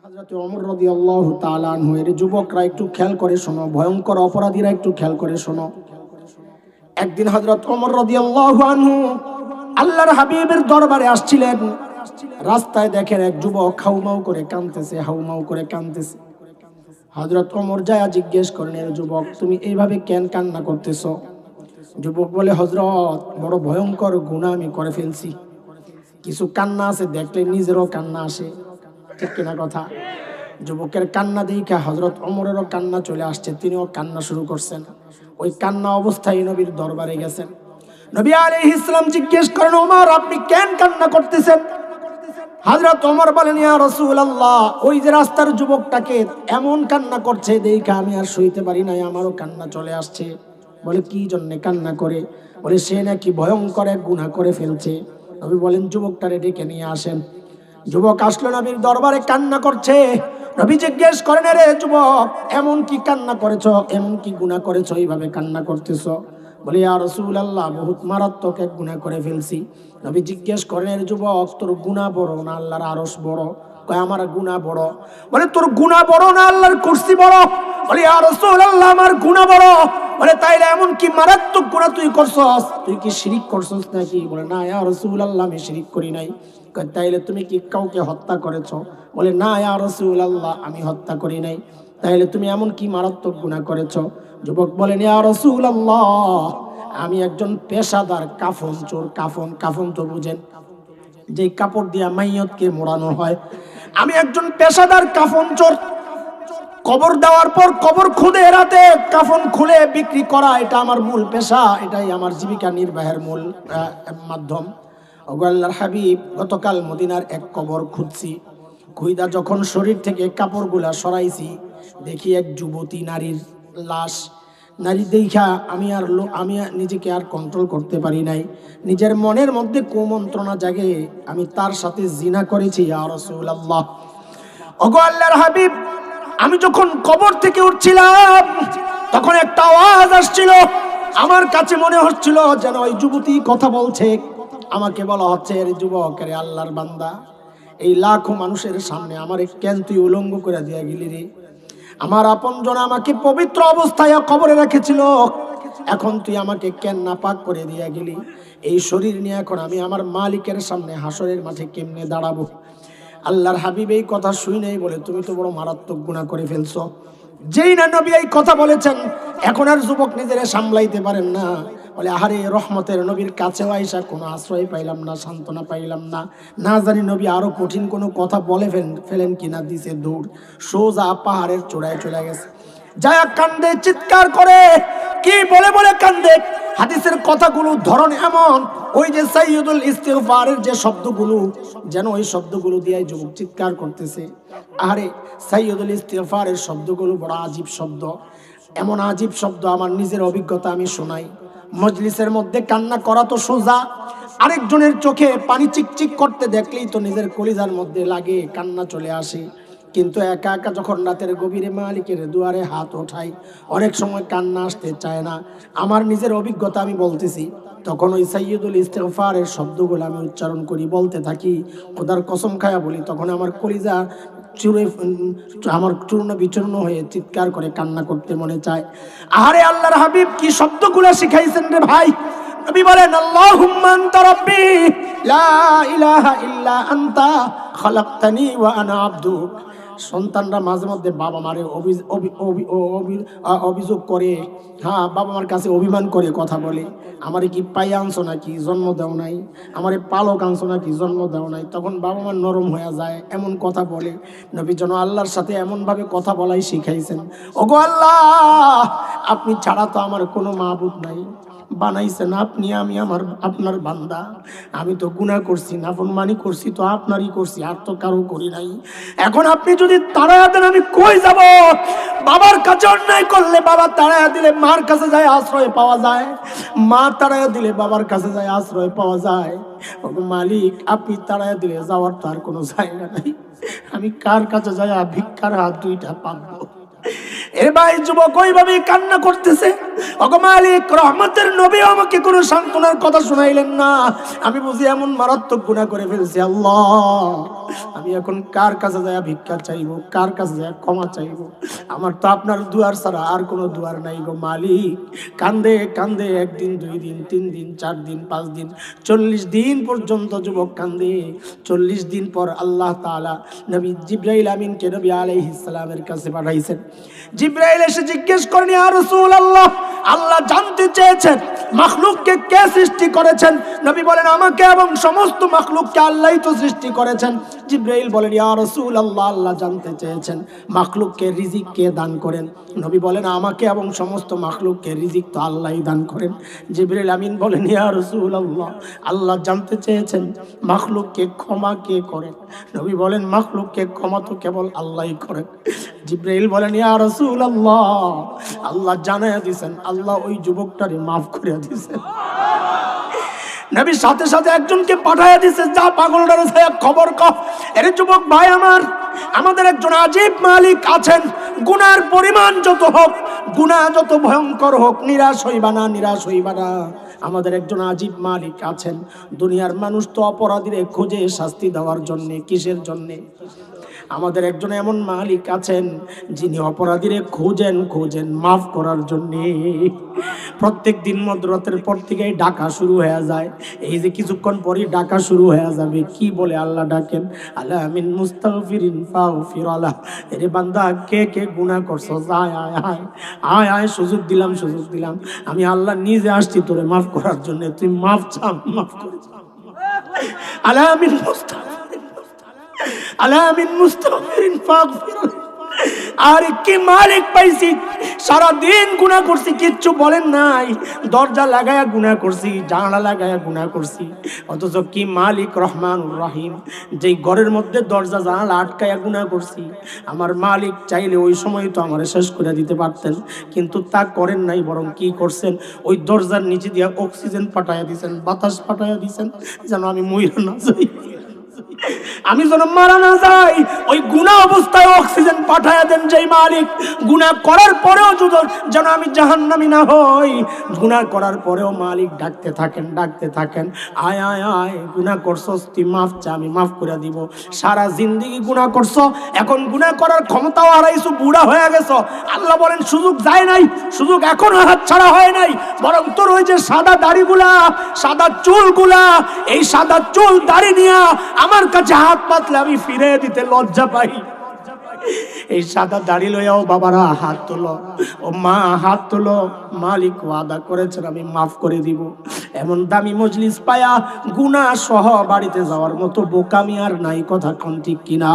হযরত ওমর রাদিয়াল্লাহু তাআলা আনহু এর যুবকরা একটু খেয়াল করে শোনো, ভয়ঙ্কর অপরাধীরা একটু খেয়াল করে শোনো। একদিন হযরত ওমর রাদিয়াল্লাহু আনহু আল্লাহর হাবিবের দরবারে আসছিলেন। রাস্তায় দেখেন এক যুবক হাউমাউ করে কাঁদতেছে, হাউমাউ করে কাঁদতেছে। হযরত ওমর যায় জিজ্ঞেস করেন, এর যুবক তুমি এইভাবে কেন কান্না করতেছো? যুবক বলে, হযরত বড় ভয়ঙ্কর গুনাহ আমি করে ফেলছি। কিছু কান্না আছে দেখলে নিজেরও কান্না আসে, ঠিক কিনা কথা? যুবকের কান্না দেখে হযরত ওমরেরও কান্না চলে আসছে, তিনিও কান্না শুরু করছেন। ওই কান্না অবস্থায় নবীর দরবারে গেছেন। নবী আলাইহিস সালাম জিজ্ঞেস করেন, ওমর আপনি কেন কান্না করতেছেন? হযরত ওমর বলেন, ইয়া রাসূলুল্লাহ, ওই যে রাস্তার যুবকটাকে এমন কান্না করছে দেখে আমি আর সইতে পারি নাই, আমারও কান্না চলে আসছে। বলে কি জন্য কান্না করে? বলে সে নাকি ভয়ঙ্কর এক গুনাহ করে ফেলছে। নবী বলেন, যুবকটারে ডেকে নিয়ে আসেন। যুবক আসলো নবীর দরবারে, কান্না করছে। নবী জিজ্ঞেস করেন, রে যুবক এমন কি কান্না করেছো, এমন কি গুনাহ করেছো এইভাবে কান্না করতেছো? বলে, ইয়া রাসূলুল্লাহ, বহুত মারাত্মক এক গুনাহ করে ফেলছি। নবী জিজ্ঞেস করেন, এর যুবক তোর গুনাহ বড় না আল্লাহর আরশ বড়? কয় আমার গুনাহ বড়। বলে তোর গুনাহ বড় না আল্লাহর কুরসি বড়? বলে, ইয়া রাসূলুল্লাহ, আমার গুনাহ বড়। বলে তাইলে এমন কি মারাত্মক গুনাহ তুই করছস? তুই কি শিরিক করছস নাকি? বলে না ইয়া রাসূলুল্লাহ, আমি শিরিক করি নাই। কয় তাইলে তুমি কি কাউকে হত্যা করেছো? বলে না ইয়া রাসূলুল্লাহ, আমি হত্যা করি নাই। তাইলে তুমি এমন কি মারাত্মক গুনাহ করেছো? যুবক বলেন, ইয়া রাসূলুল্লাহ, আমি একজন পেশাদার কাফন চোর। কাফন তো বুঝেন, যে কাপড় দিয়া মাইয়তকে মোড়ানো হয়। আমি একজন পেশাদার কাফন চোর। কবর দেওয়ার পর কবর খুদে রাতে কাফন খুলে বিক্রি করা, এটা আমার মূল পেশা, এটাই আমার জীবিকা নির্বাহের মূল মাধ্যম। ওগো আল্লাহর হাবিব, গতকাল মদিনার এক কবর খুঁজছি। খুইদা যখন শরীর থেকে কাপড়গুলা সরাইছি, দেখি এক যুবতী নারীর লাশ। নারী দেখা আমি নিজেকে আর কন্ট্রোল করতে পারি নাই। নিজের মনের মধ্যে কুমন্ত্রণা জাগে, আমি তার সাথে জিনা করেছি। ইয়া রাসূলুল্লাহ, ওগো আল্লাহর হাবিব, আমি যখন কবর থেকে উঠছিলাম তখন একটা আওয়াজ আসছিল। আমার কাছে মনে হচ্ছিল যেন ওই যুবতী কথা বলছে। আমাকে বলা হচ্ছে, এর যুবক, রে আল্লাহর বান্দা, এই লাখো মানুষের সামনে আমারে কেন তুই উলঙ্গ করে দিয়া গেলি রে? আমার আপনজন আমাকে পবিত্র অবস্থায় কবরে রেখেছিল, এখন তুই আমাকে কেন নাপাক করে দিয়া গেলি? এই শরীর নিয়ে এখন আমি আমার মালিকের সামনে হাসরের মাঠে কেমনে দাঁড়াবো? আল্লাহর হাবিব এই কথা শুই নাই বলে তুমি তো বড় মারাত্মক গুনাহ করে ফেলছো। যেই না নবী এই কথা বলেছেন, এখন আর যুবক নিজেরা সামলাইতে পারেন না। বলে, আহারে রহমতের নবীর কাছেও আইসা কোনো আশ্রয় পাইলাম না, সান্ত্বনা পাইলাম না। না জানি নবী আরো কঠিন কোনো কথা বলে ফেলেন কিনা, দিছে দৌড়, সোজা পাহাড়ের চূড়ায় চলে গেছে। যায় কান্দে, চিৎকার করে, কি বলে বলে কান্দে। হাদিসের কথাগুলো ধরন এমন, ওই যে সাইয়্যিদুল ইস্তিগফারের যে শব্দগুলো, যেন ওই শব্দগুলো দিয়ে যুবক চিৎকার করতেছে। আরে সাইয়্যিদুল ইস্তিগফারের শব্দগুলো বড় আজীব শব্দ। এমন আজীব শব্দ আমার নিজের অভিজ্ঞতা আমি শোনাই। মজলিসের মধ্যে কান্না করা তো সোজা, আরেকজনের চোখে পানি চিকচিক করতে দেখলেই তো নিজের কলিজার মধ্যে লাগে, কান্না চলে আসে। কিন্তু একা একা যখন রাতের গভীরে মালিকের দুয়ারে হাত ওঠাই, অনেক সময় কান্না আসতে চায় না। আমার নিজের অভিজ্ঞতা আমি বলতেছি। তখন ওই সাইয়্যিদুল ইস্তিগফারের শব্দগুলো আমি উচ্চারণ করি, বলতে থাকি, খোদার কসম খায়া বলি, তখন আমার কলিজা আমার চূর্ণ বিচূর্ণ হয়ে চিৎকার করে কান্না করতে মনে চায়। আহারে আল্লাহর হাবিব কি শব্দগুলো শিখাইছেন রে ভাই! নবী বলেন, আল্লাহুম্মা আনতা রাব্বি লা ইলাহা ইল্লা আনতা খালাকতানি ওয়া আনা আবদুক। সন্তানরা মাঝে মধ্যে বাবা মারে অভিযোগ করে, হ্যাঁ বাবা মার কাছে অভিমান করে কথা বলে, আমারে কি পাই আনছো নাকি, জন্ম দেও নাই? আমারে পালক আনছো নাকি, জন্ম দেও নাই? তখন বাবা মা নরম হয়ে যায়, এমন কথা বলে। নবী যেন আল্লাহর সাথে এমনভাবে কথা বলাই শিখাইছেন। ওগো আল্লাহ, আপনি ছাড়া তো আমার কোনো মাবুদ নাই, বানাইছেন আপনি, আমি আপনার বান্দা। আমি তো গুনাহ করছি, নাফরমানি করছি, তো আপনারই করছি, আর তো কারো করি নাই। এখন আপনি যদি তাড়ায়া দেন আমি কই যাব? বাবার কাছে অন্যায় করলে বাবা তাড়ায়া দিলে মার কাছে যায় আশ্রয় পাওয়া যায়, মা তাড়ায়া দিলে বাবার কাছে যায় আশ্রয় পাওয়া যায়। ওগো মালিক, আপনি তাড়ায়া দিলে যাওয়ার তো আর কোনো জায়গা নাই। আমি কার কাছে যাই ভিক্ষার হাত দুইটা পাবো? এ ভাই যুবক ওইভাবে কান্না করতেছে, ওগো মালিক রহমতের নবী আমাকে কোনো সান্ত্বনার কথা শোনাইলেন না, আমি বুঝি এমন মারাত্মক গুনাহ করে ফেলছি আল্লাহ, আমি এখন কার কাছে যায় ভিক্ষা চাইবো, কার কাছে যায় ক্ষমা চাইবো, আমার তো আপনার দুয়ার ছাড়া আর কোনো দুয়ার নাই গো মালিক। কান্দে কান্দে একদিন, 2 দিন, 3 দিন, 4 দিন, 5 দিন, 40 দিন পর্যন্ত যুবক কান্দে। 40 দিন পর আল্লাহ তাআলা নবী জিবরাইল আমিনকে নবী আলাইহিস সালামের কাছে পাঠাইছেন। জিবরাইল এসে জিজ্ঞেস করেন, ইয়া রাসূলুল্লাহ, আল্লাহ জানতে চেয়েছেন মাখলুককে কে সৃষ্টি করেছেন? নবী বলেন, আমাকে এবং সমস্ত মাখলুককে আল্লাহই তো সৃষ্টি করেছেন। জিবরাইল বলেন, ইয়া রাসূলুল্লাহ, আল্লাহ জানতে চেয়েছেন মাখলুককে রিজিক কে দান করেন? নবী বলেন, আমাকে এবং সমস্ত মাখলুককে রিজিক তো আল্লাহই দান করেন। জিবরাইল আমিন বলেন, ইয়া রাসূলুল্লাহ, আল্লাহ জানতে চেয়েছেন মাখলুককে ক্ষমা কে করেন? নবী বলেন, মাখলুককে ক্ষমা তো কেবল আল্লাহই করেন। জিবরাইল বলেন, ইয়া রাসূলুল্লাহ, আল্লাহ জানায়া দিয়েছেন, আল্লাহ ওই যুবকটারে মাফ করে দিয়েছেন। নবী সাথে সাথে একজনকে পাঠায়া দিয়েছে, যা পাগলটারে খবর কর, এর যুবক ভাই আমার, আমাদের একজন আজীব মালিক আছেন, গুনার পরিমাণ যত হোক, গুনাহ যত ভয়ঙ্কর হোক, নিরাশ হইবা না, নিরাশ হইবা না। আমাদের একজন আজীব মালিক আছেন। দুনিয়ার মানুষ তো অপরাধীরে খোঁজে শাস্তি দেওয়ার জন্যে, কিসের জন্যে? আমাদের একজন এমন মালিক আছেন যিনি অপরাধীরে খোঁজেন মাফ করার জন্যে। প্রত্যেক দিন মধ্যরাতের পর থেকেই ডাকা শুরু হয়ে যায়। এই যে কিছুক্ষণ পরই ডাকা শুরু হয়ে যাবে, কি বলে আল্লাহ ডাকেন, আলা মিন মুস্তাগফিরিন ফাগফির আলাহ, এরে বান্দা কে কে গুনাহ করছো, আয় আয় আয় আয় আয়, সুযোগ দিলাম, সুযোগ দিলাম, আমি আল্লাহ নিজে আসছি তোরে মাফ করার জন্য, তুই মাফ চা, মাফ করে যা। আলা মিন মুস্তাগফিরিন ফাগফির। আর কি মালিক পাইছি, সারা দিন গুনাহ করছি, কিচ্ছু বলেন নাই, দরজা লাগায়া গুনাহ করছি, জানালা লাগায়া গুনাহ করছি, অথচ কি মালিক রহমানুর রহিম, যেই ঘরের মধ্যে দরজা জানালা আটকায়া গুনাহ করছি, আমার মালিক চাইলে ওই সময় তো আমার শেষ করে দিতে পারতেন, কিন্তু তা করেন নাই, বরং কি করছেন, ওই দরজার নিচে দিয়া অক্সিজেন পাঠায়া দিয়েছেন, বাতাস পাঠায়া দিয়েছেন, যেন আমি মইরা না যাই, আমি যেন মারা না যাই। ওই গুনাহ অবস্থায় অক্সিজেন পাঠায়া দেন যেই মালিক, গুনাহ করার পরেও যেন আমি জাহান্নামী না হই। গুনাহ করার পরেও মালিক ডাকতে থাকেন, আয় আয় আয়, গুনাহ করছস তুই মাফ চা, আমি মাফ করে দিব। সারা জিন্দেগি গুনাহ করছো, এখন গুনাহ করার ক্ষমতাও হারাইছো, বুড়া হয়ে গেছো। আল্লাহ বলেন, সুযোগ যায় নাই, সুযোগ এখনো হাত ছাড়া হয় নাই, বরং তোর ওই যে সাদা দাড়িগুলা, সাদা চুলগুলা, এই সাদা চুল দাড়ি নিয়া আমার কাছে হাত পাতলে আমি ফিরে দিতে লজ্জা পাই। এই সাদা দাড়ি লইয়াও বাবারা হাত তোলো, ও মা হাত তোলো, মালিক ওয়াদা করেছেন আমি মাফ করে দিব। এমন দামি মজলিস পায়া গুনাহ সহ বাড়িতে যাওয়ার মতো বোকামি আর নাই, কথা কোন ঠিক কিনা?